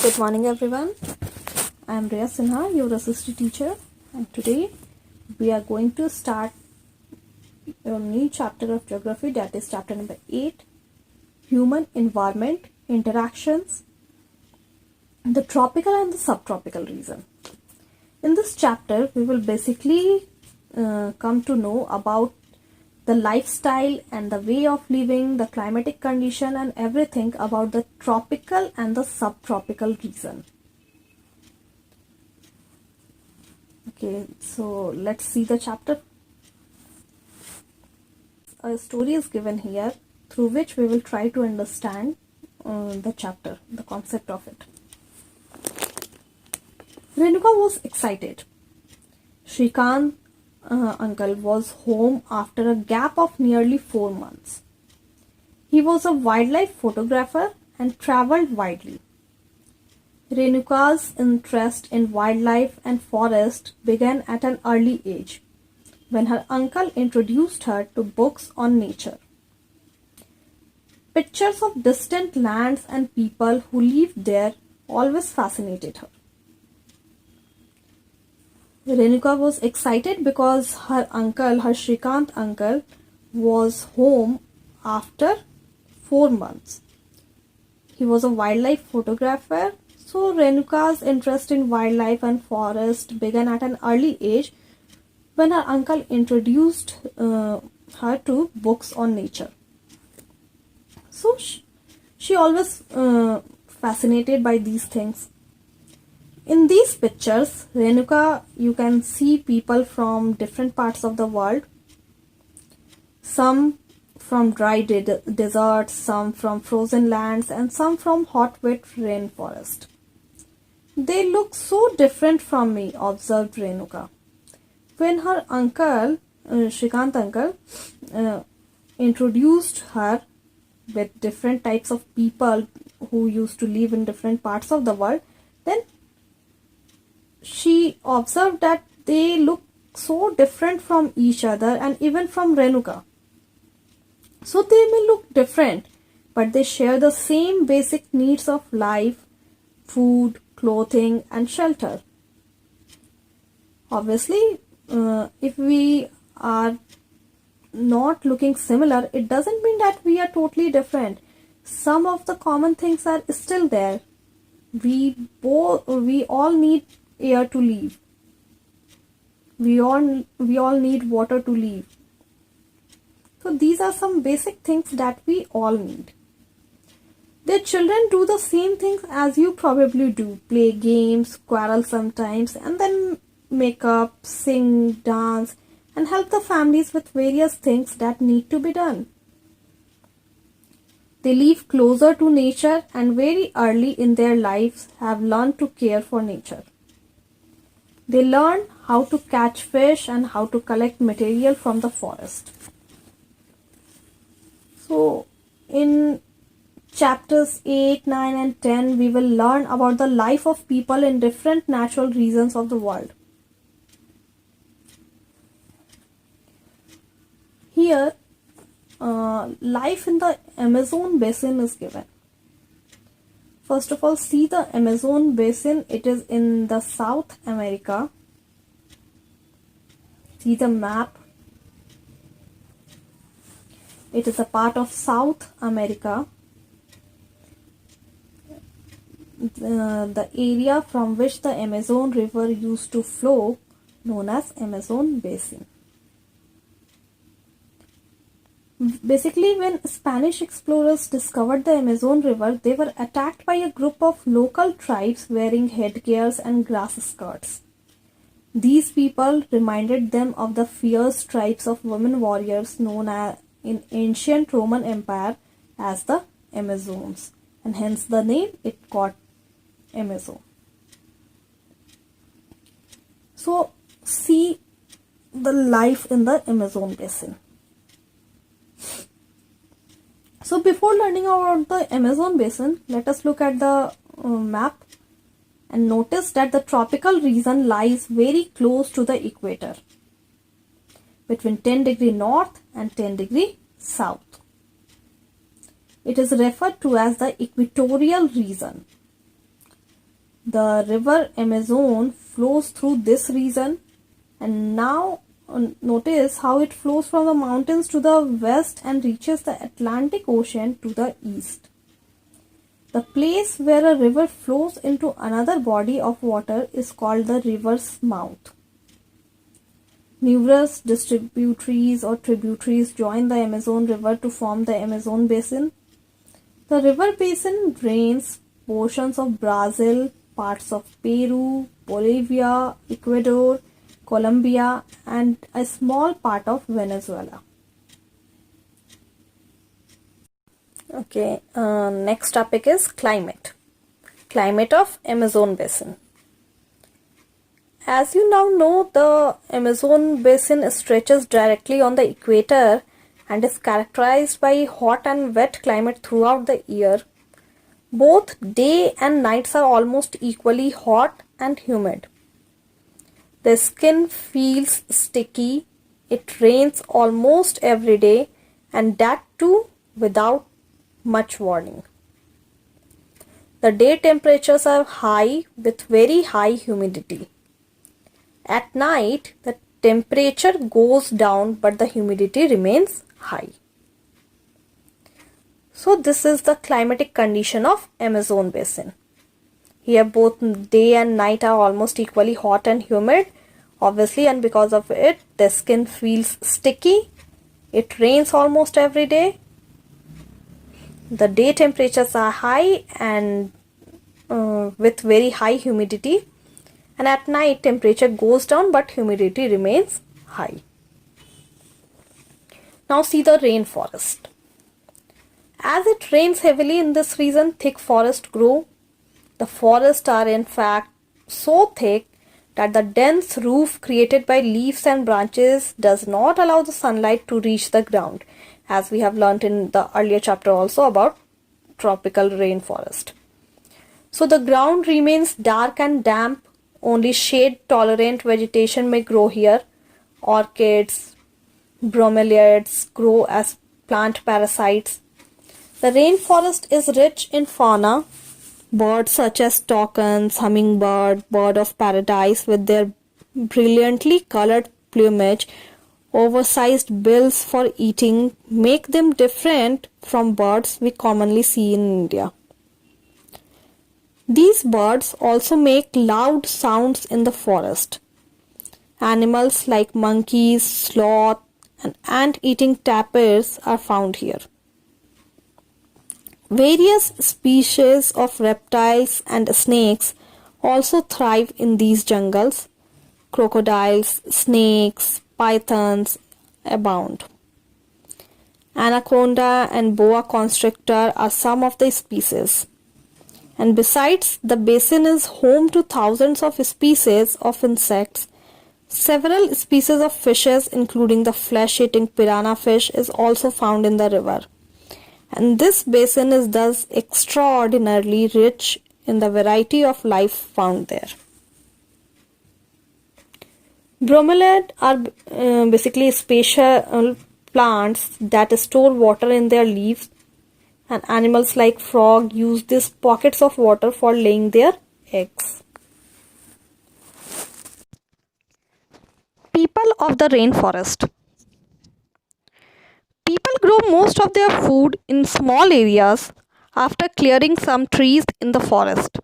Good morning everyone. I am Rhea Sinha, your assistant teacher, and today we are going to start a new chapter of geography, that is chapter number 8, Human Environment Interactions, the tropical and the subtropical region. In this chapter we will basically come to know about the lifestyle and the way of living, the climatic condition and everything about the tropical and the subtropical region. Okay, so let's see the chapter. A story is given here through which we will try to understand the chapter, the concept of it. Renuka was excited. Shrikant uncle was home after a gap of nearly 4 months. He was a wildlife photographer and travelled widely. Renuka's interest in wildlife and forest began at an early age, when her uncle introduced her to books on nature. Pictures of distant lands and people who lived there always fascinated her. Renuka was excited because her uncle, her Shrikant uncle, was home after 4 months. He was a wildlife photographer, so Renuka's interest in wildlife and forest began at an early age when her uncle introduced her to books on nature. So she always fascinated by these things. In these pictures, Renuka, you can see people from different parts of the world. Some from dry deserts, some from frozen lands, and some from hot wet rainforest. They look so different from me, observed Renuka. When her uncle, Shrikant uncle, introduced her with different types of people who used to live in different parts of the world, then she observed that they look so different from each other and even from Renuka. So they may look different, but they share the same basic needs of life: food, clothing and shelter. Obviously, if we are not looking similar, it doesn't mean that we are totally different. Some of the common things are still there. We all need air to live. We all need water to live. So these are some basic things that we all need. Their children do the same things as you probably do: play games, quarrel sometimes, and then make up, sing, dance, and help the families with various things that need to be done. They live closer to nature and very early in their lives have learned to care for nature. They learn how to catch fish and how to collect material from the forest. So in chapters 8, 9 and 10, we will learn about the life of people in different natural regions of the world. Here, life in the Amazon basin is given. First of all, see the Amazon basin. It is in the South America. See the map. It is a part of South America. The area from which the Amazon River used to flow, known as Amazon Basin. Basically, when Spanish explorers discovered the Amazon River, they were attacked by a group of local tribes wearing headgears and grass skirts. These people reminded them of the fierce tribes of women warriors known in ancient Roman Empire as the Amazons, and hence the name it got Amazon. So see the life in the Amazon basin. So before learning about the Amazon basin, let us look at the map and notice that the tropical region lies very close to the equator, between 10° north and 10° south. It is referred to as the equatorial region. The river Amazon flows through this region, and now notice how it flows from the mountains to the west and reaches the Atlantic Ocean to the east. The place where a river flows into another body of water is called the river's mouth. Numerous distributaries or tributaries join the Amazon River to form the Amazon Basin. The river basin drains portions of Brazil, parts of Peru, Bolivia, Ecuador, Colombia, and a small part of Venezuela. Okay, next topic is climate. Climate of Amazon Basin. As you now know, the Amazon Basin stretches directly on the equator and is characterized by hot and wet climate throughout the year. Both day and nights are almost equally hot and humid. The skin feels sticky. It rains almost every day, and that too without much warning. The day temperatures are high with very high humidity. At night, the temperature goes down but the humidity remains high. So this is the climatic condition of Amazon Basin. Here both day and night are almost equally hot and humid, obviously, and because of it the skin feels sticky. It rains almost every day. The day temperatures are high and with very high humidity, and at night temperature goes down but humidity remains high. Now see the rainforest. As it rains heavily in this region, thick forests grow. The forests are in fact so thick that the dense roof created by leaves and branches does not allow the sunlight to reach the ground, as we have learnt in the earlier chapter also about tropical rainforest. So the ground remains dark and damp. Only shade tolerant vegetation may grow here. Orchids, bromeliads grow as plant parasites. The rainforest is rich in fauna. Birds such as toucans, hummingbird, bird of paradise with their brilliantly colored plumage, oversized bills for eating make them different from birds we commonly see in India. These birds also make loud sounds in the forest. Animals like monkeys, sloth, and ant-eating tapirs are found here. Various species of reptiles and snakes also thrive in these jungles. Crocodiles, snakes, pythons abound. Anaconda and boa constrictor are some of the species. And besides, the basin is home to thousands of species of insects. Several species of fishes, including the flesh-eating piranha fish, is also found in the river. And this basin is thus extraordinarily rich in the variety of life found there. Bromeliads are basically special plants that store water in their leaves, and animals like frog use these pockets of water for laying their eggs. People of the rainforest. People grow most of their food in small areas after clearing some trees in the forest.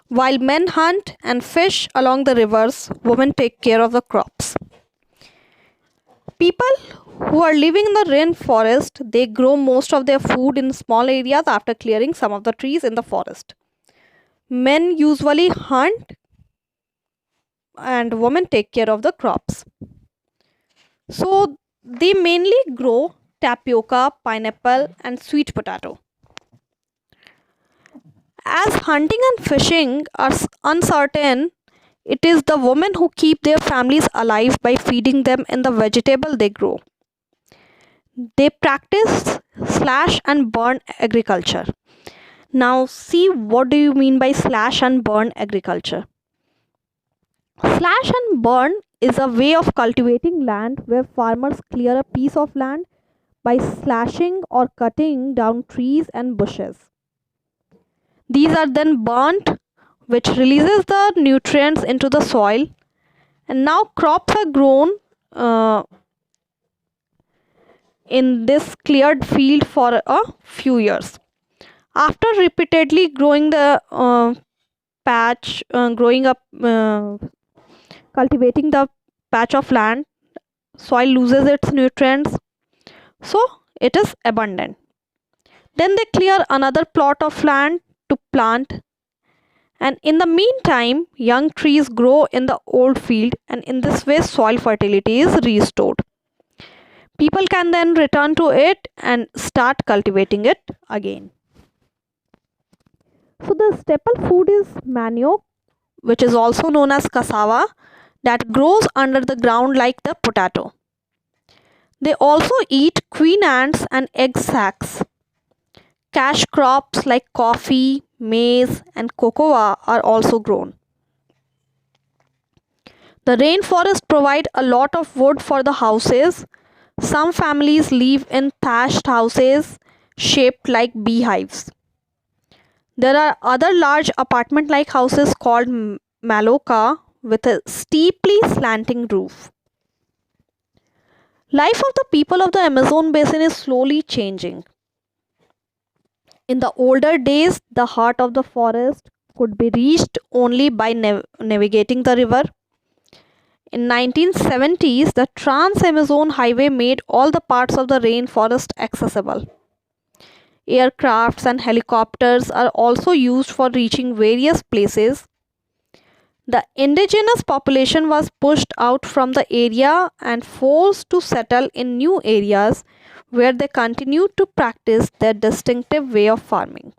While men hunt and fish along the rivers, women take care of the crops. People who are living in the rainforest, they grow most of their food in small areas after clearing some of the trees in the forest. Men usually hunt and women take care of the crops. So they mainly grow tapioca, pineapple, and sweet potato. As hunting and fishing are uncertain, it is the women who keep their families alive by feeding them in the vegetable they grow. They practice slash and burn agriculture. Now see, what do you mean by slash and burn agriculture? Slash and burn is a way of cultivating land where farmers clear a piece of land by slashing or cutting down trees and bushes. These are then burnt which releases the nutrients into the soil, and now crops are grown uh, in this cleared field for a few years. After repeatedly growing the patch, growing up, cultivating the patch of land, soil loses its nutrients, so it is abundant. Then they clear another plot of land to plant, and in the meantime, young trees grow in the old field, and in this way, soil fertility is restored. People can then return to it and start cultivating it again. So, the staple food is manioc, which is also known as cassava, that grows under the ground like the potato. They also eat queen ants and egg sacs. Cash crops like coffee, maize, and cocoa are also grown. The rainforest provide a lot of wood for the houses. Some families live in thatched houses shaped like beehives. There are other large apartment like houses called maloka with a steeply slanting roof. Life of the people of the Amazon basin is slowly changing. In the older days, the heart of the forest could be reached only by navigating the river. In 1970s, the Trans-Amazon Highway made all the parts of the rainforest accessible. Aircrafts and helicopters are also used for reaching various places. The indigenous population was pushed out from the area and forced to settle in new areas where they continued to practice their distinctive way of farming.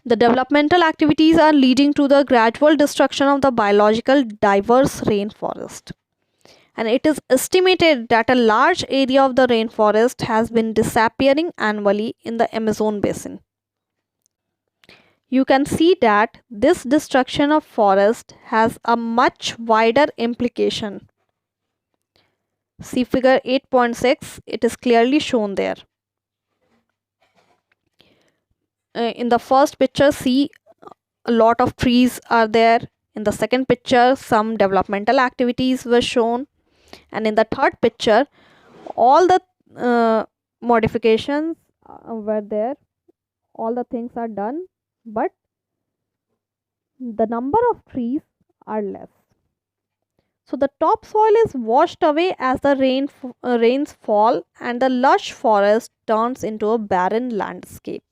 The developmental activities are leading to the gradual destruction of the biological diverse rainforest. And it is estimated that a large area of the rainforest has been disappearing annually in the Amazon basin. You can see that this destruction of forest has a much wider implication. See figure 8.6, it is clearly shown there. In the first picture, see a lot of trees are there. In the second picture, some developmental activities were shown. And in the third picture, all the modifications were there. All the things are done, but the number of trees are less. So the topsoil is washed away as the rains fall, and the lush forest turns into a barren landscape.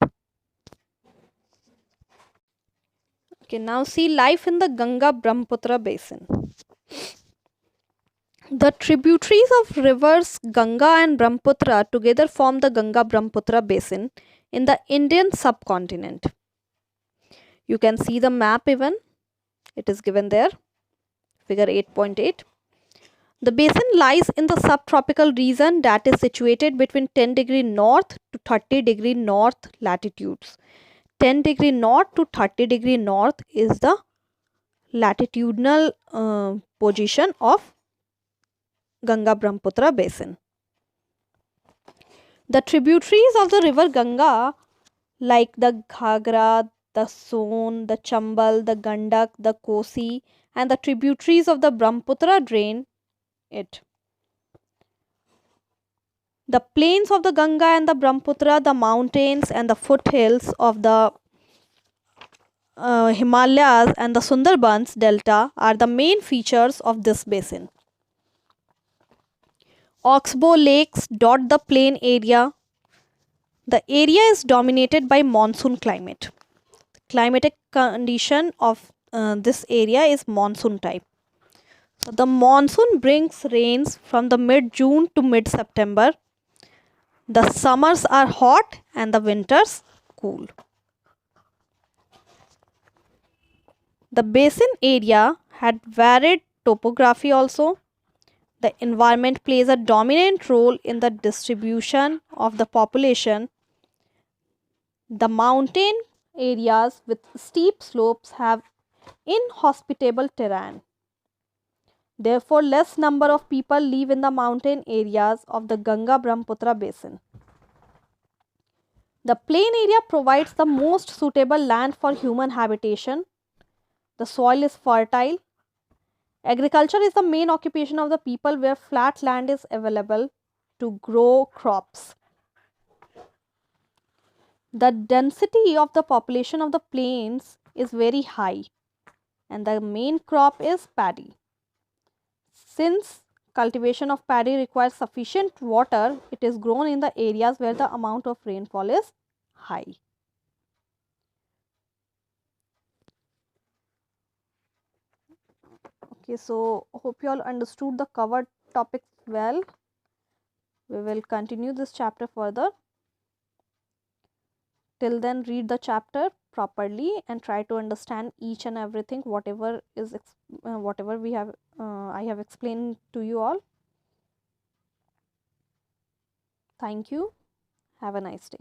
Okay, now see life in the Ganga Brahmaputra basin. The tributaries of rivers Ganga and Brahmaputra together form the Ganga Brahmaputra basin in the Indian subcontinent. You can see the map even. It is given there. Figure 8.8. The basin lies in the subtropical region that is situated between 10 degree north to 30 degree north latitudes. 10 degree north to 30 degree north is the latitudinal position of Ganga Brahmaputra basin. The tributaries of the river Ganga like the Ghagra, the Son, the Chambal, the Gandak, the Kosi and the tributaries of the Brahmaputra drain it. The plains of the Ganga and the Brahmaputra, the mountains and the foothills of the Himalayas and the Sundarbans delta are the main features of this basin. Oxbow lakes dot the plain area. The area is dominated by monsoon climate. The climatic condition of this area is monsoon type. So the monsoon brings rains from the mid-June to mid-September. The summers are hot and the winters cool. The basin area had varied topography also. The environment plays a dominant role in the distribution of the population. The mountain areas with steep slopes have inhospitable terrain. Therefore, less number of people live in the mountain areas of the Ganga Brahmaputra basin. The plain area provides the most suitable land for human habitation. The soil is fertile. Agriculture is the main occupation of the people where flat land is available to grow crops. The density of the population of the plains is very high and the main crop is paddy. Since cultivation of paddy requires sufficient water, it is grown in the areas where the amount of rainfall is high. Okay, so hope you all understood the covered topics well. We will continue this chapter further. Till then, read the chapter properly and try to understand each and everything, whatever is whatever we have I have explained to you all. Thank you. Have a nice day.